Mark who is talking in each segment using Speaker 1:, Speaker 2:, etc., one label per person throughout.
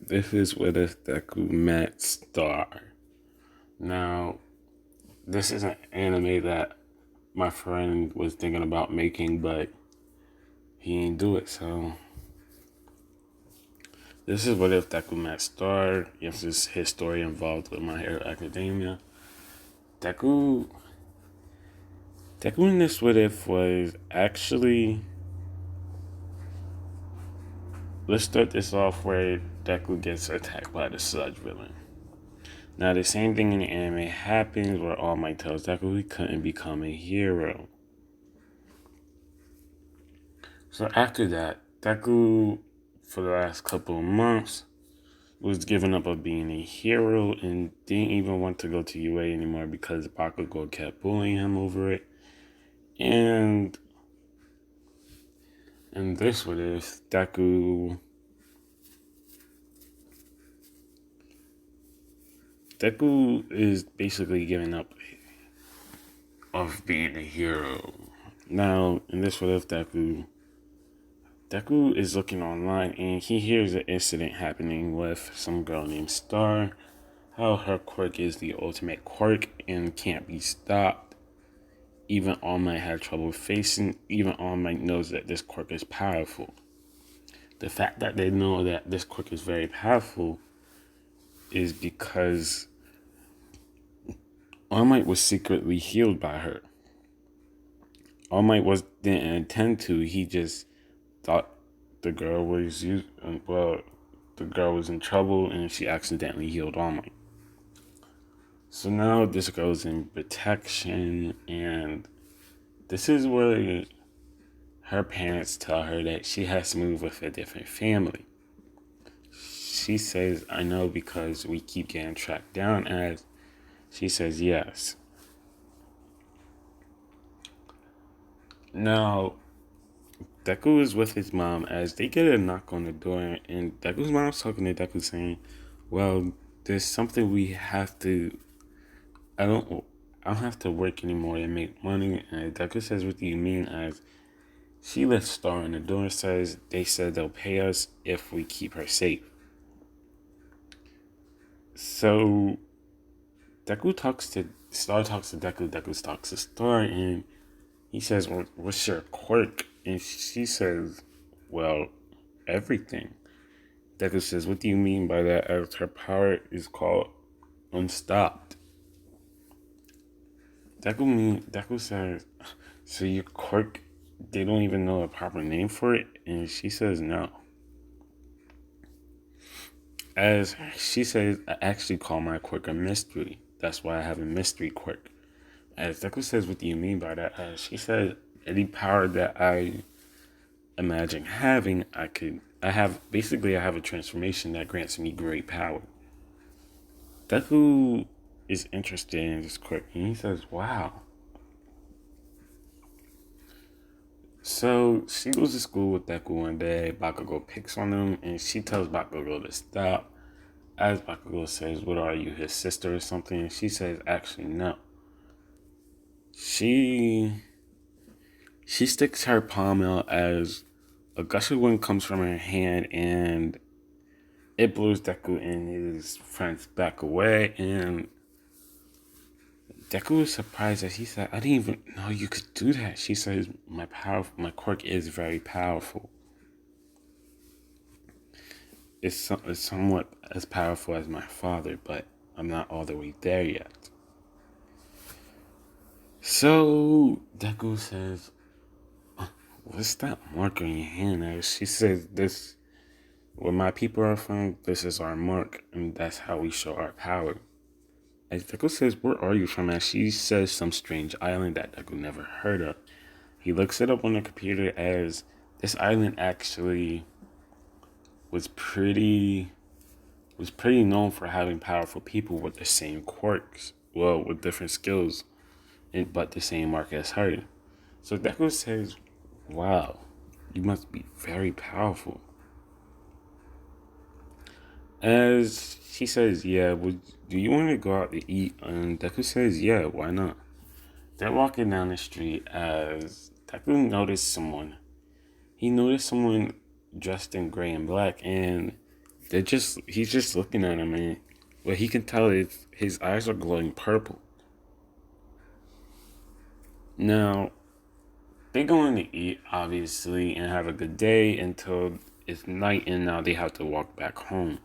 Speaker 1: This is what if Deku met Star. Now, this is an anime that my friend was thinking about making, but he didn't do it. So, this is what if Deku met Star. Yes, is his story involved with My Hero Academia. Deku, Deku in this what if was actually. Let's start this off where Deku gets attacked by the Sludge villain. Now, the same thing in the anime happens where All Might tells Deku he couldn't become a hero. So after that, Deku, for the last couple of months, was giving up on being a hero and didn't even want to go to UA anymore because Bakugo kept bullying him over it. And this what is Deku is basically giving up of being a hero. Now, in this what if Deku is looking online and he hears an incident happening with some girl named Star. How her quirk is the ultimate quirk and can't be stopped. Even All Might had trouble facing. Even All Might knows that this quirk is powerful. The fact that they know that this quirk is very powerful is because All Might was secretly healed by her. All Might didn't intend to. He just thought the girl was the girl was in trouble and she accidentally healed All Might. So now this girl's in protection, and this is where her parents tell her that she has to move with a different family. She says, I know because we keep getting tracked down, as she says yes. Now, Deku is with his mom as they get a knock on the door, and Deku's mom's talking to Deku saying, well, there's something we have to, I don't have to work anymore to make money. And Deku says, what do you mean? As she lets Star on the door, says they said they'll pay us if we keep her safe. So Star talks to Deku, Deku talks to Star, and he says, well, what's your quirk? And she says, well, everything. Deku says, what do you mean by that? As her power is called Unstopped. Deku says, so your quirk, they don't even know a proper name for it? And she says no. As she says, I actually call my quirk a mystery. That's why I have a mystery quirk. As Deku says, what do you mean by that? As she says, any power that I imagine having, I have a transformation that grants me great power. Deku is interested in this quirk, and he says, wow. So she goes to school with Deku one day. Bakugo picks on him, and she tells Bakugo to stop. As Bakugo says, what are you, his sister or something? And she says, actually, no. She sticks her palm out as a gust of wind comes from her hand, and it blows Deku and his friends back away. And Deku was surprised that he said, I didn't even know you could do that. She says, my quirk is very powerful. It's somewhat as powerful as my father, but I'm not all the way there yet. So Deku says, what's that mark on your hand? And she says, this, where my people are from, this is our mark, and that's how we show our power. As Deku says, where are you from? And she says some strange island that Deku never heard of. He looks it up on the computer as this island actually was pretty known for having powerful people with the same quirks. Well, with different skills, but the same mark as her. So Deku says, wow, you must be very powerful. As she says, yeah, do you want to go out to eat? And Deku says, yeah, why not? They're walking down the street as Deku noticed someone. He noticed someone dressed in gray and black, and he's just looking at him, and what he can tell is his eyes are glowing purple. Now, they're going to eat, obviously, and have a good day until it's night, and now they have to walk back home.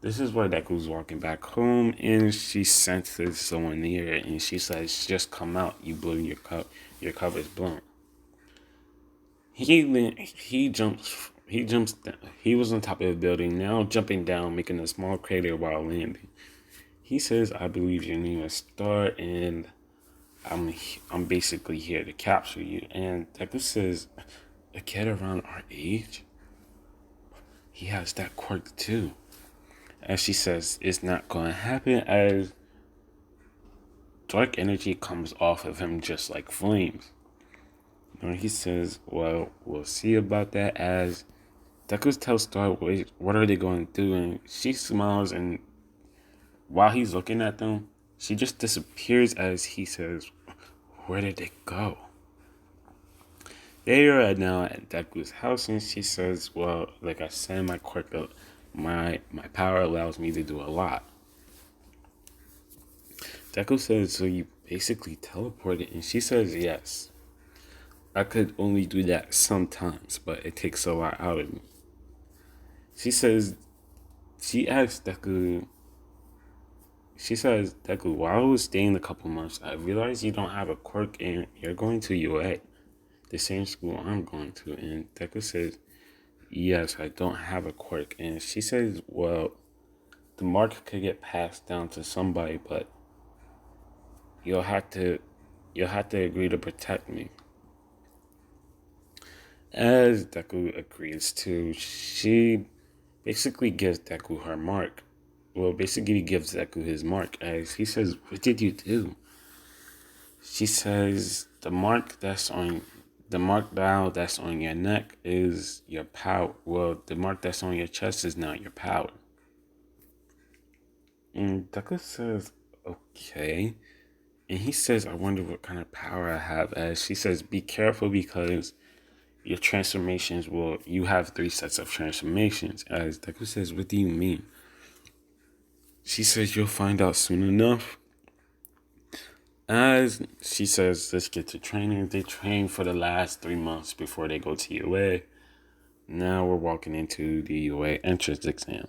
Speaker 1: This is where Deku's walking back home, and she senses someone near, and she says, "Just come out. You blew your cup. Your cover's blown." He jumps. He jumps down. He was on top of the building, now jumping down, making a small crater while landing. He says, "I believe your name is Star, and I'm basically here to capture you." And Deku says, "A kid around our age? He has that quirk too." As she says, "It's not going to happen," as dark energy comes off of him just like flames. And he says, "Well, we'll see about that," as Deku tells Star, "What are they going to do?" And she smiles, and while he's looking at them, she just disappears as he says, "Where did they go?" They are now at Deku's house, and she says, "Well, like I said, my quirk, my power allows me to do a lot." Deku says, "So you basically teleported?" And she says, "Yes. I could only do that sometimes, but it takes a lot out of me." She says, she asks Deku, she says, "Deku, while I was staying a couple months, I realized you don't have a quirk and you're going to UA, the same school I'm going to." And Deku says, "Yes, I don't have a quirk." And she says, "Well, the mark could get passed down to somebody, but you'll have to agree to protect me." As Deku agrees to, she basically gives Deku her mark. Well, basically gives Deku his mark, as he says, "What did you do?" She says, the mark now that's on your neck is your power. Well, the mark that's on your chest is now your power." And Deku says, "Okay." And he says, "I wonder what kind of power I have," as she says, "Be careful because your transformations you have 3 sets of transformations." As Deku says, "What do you mean?" She says, "You'll find out soon enough." As she says, "Let's get to training." They train for the last 3 months before they go to UA. Now we're walking into the UA entrance exam.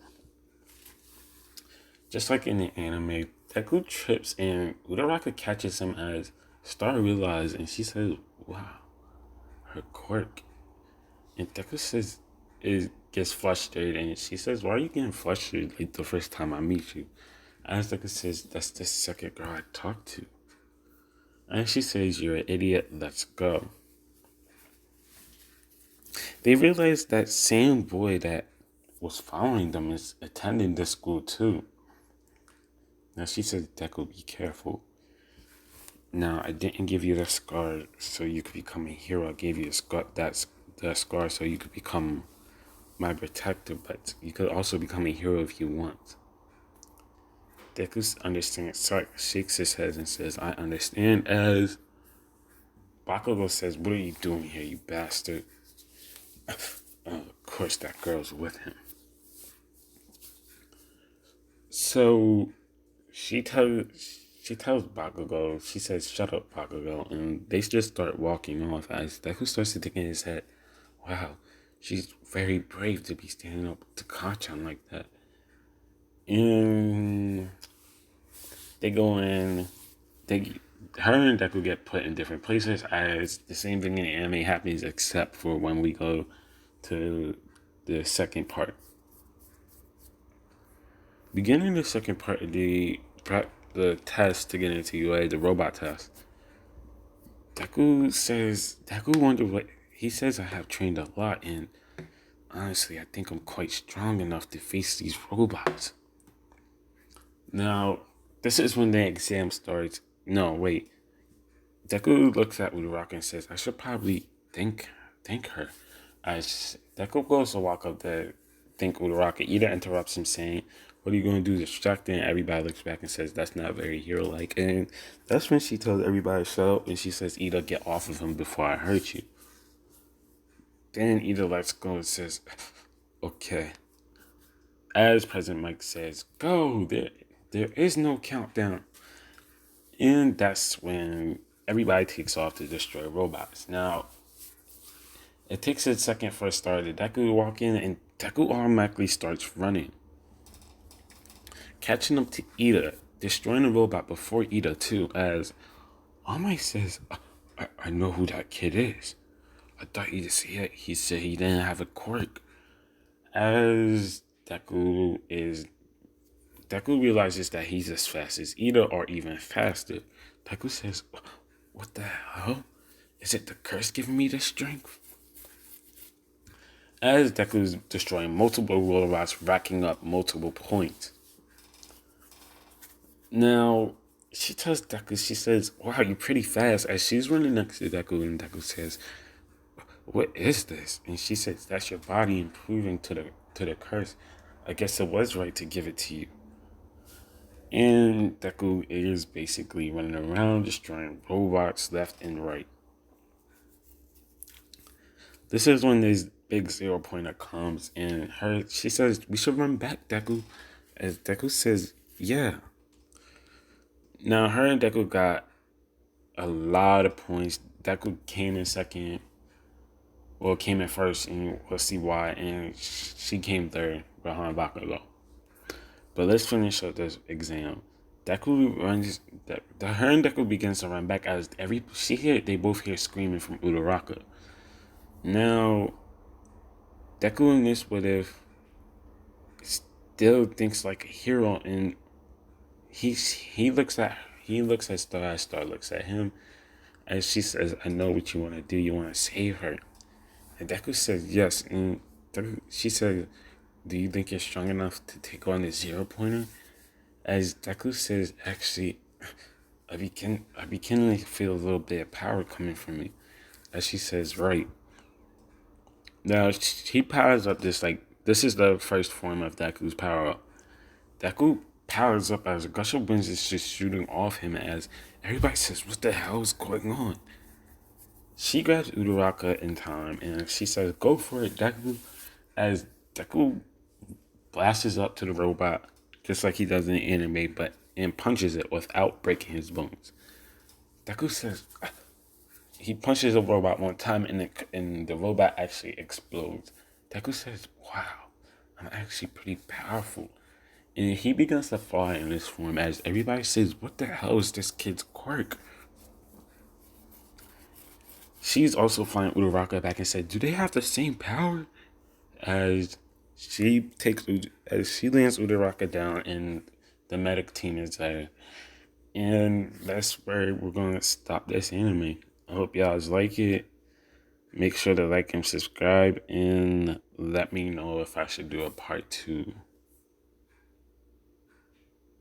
Speaker 1: Just like in the anime, Deku trips and Uraraka catches him as Star realizes, and she says, "Wow, her quirk." And Deku says, it gets frustrated, and she says, "Why are you getting frustrated like the first time I meet you?" As Deku says, "That's the second girl I talked to." And she says, "You're an idiot, let's go." They realize that same boy that was following them is attending this school too. Now she says, "Deku, be careful. Now, I didn't give you the scar so you could become a hero. I gave you that scar so you could become my protector, but you could also become a hero if you want." Deku understands, shakes his head and says, "I understand," as Bakugo says, "What are you doing here, you bastard?" Of course, that girl's with him. So she tells Bakugo, she says, "Shut up, Bakugo," and they just start walking off as Deku starts to think in his head, "Wow, she's very brave to be standing up to Kachan like that." And they go in, her and Deku get put in different places as the same thing in the anime happens, except for when we go to the second part. Beginning the second part of the test to get into UA, the robot test, Deku wonder what, he says, "I have trained a lot, and honestly, I think I'm quite strong enough to face these robots." Now, this is when the exam starts. No, wait. Deku looks at Uraraka and says, "I should probably thank her." As Deku goes to walk up to thank Uraraka, Ida interrupts him saying, "What are you going to do, distract him?" Everybody looks back and says, "That's not very hero-like." And that's when she tells everybody to shut up, and she says, "Ida, get off of him before I hurt you." Then Ida lets go and says, "Okay." as President Mike says, go, there is no countdown. And that's when everybody takes off to destroy robots. Now, it takes a second for a starter. Deku to walk in, and Deku automatically starts running. Catching up to Ida, destroying the robot before Ida too, as All Might says, I know who that kid is. I thought he said he didn't have a quirk. As Deku realizes that he's as fast as Ida or even faster. Deku says, what the hell? Is it the curse giving me this strength? As Deku's destroying multiple robots, racking up multiple points. Now, she tells Deku, she says, wow, you're pretty fast. As she's running next to Deku, and Deku says, what is this? And she says, that's your body improving to the curse. I guess it was right to give it to you. And Deku is basically running around, destroying robots left and right. This is when this big 0 pointer comes, and she says, we should run back, Deku. As Deku says, yeah. Now, her and Deku got a lot of points. Deku came in second. Well, came in first, and we'll see why. And she came third behind Bakugo. But let's finish up this exam. Deku runs. Her and Deku begins to run back as they both hear screaming from Uraraka. Now, Deku in this would have still thinks like a hero, and he looks at Star as Star looks at him, as she says, I know what you want to do. You want to save her. And Deku says yes. And she said, do you think you're strong enough to take on the 0 pointer? As Deku says, actually, I begin to feel a little bit of power coming from me. As she says, right. Now, he powers up this is the first form of Deku's power up. Deku powers up as a gush of winds is just shooting off him, as everybody says, what the hell is going on? She grabs Uraraka in time, and she says, go for it, Deku. As Deku blasts up to the robot, just like he does in the anime, and punches it without breaking his bones. Deku says, he punches the robot one time, and the robot actually explodes. Deku says, wow, I'm actually pretty powerful. And he begins to fly in this form, as everybody says, what the hell is this kid's quirk? She's also flying Uraraka back and said, do they have the same power? As she lands Uraraka down, and the medic team is there. And that's where we're going to stop this anime. I hope y'all like it. Make sure to like and subscribe, and let me know if I should do a part 2.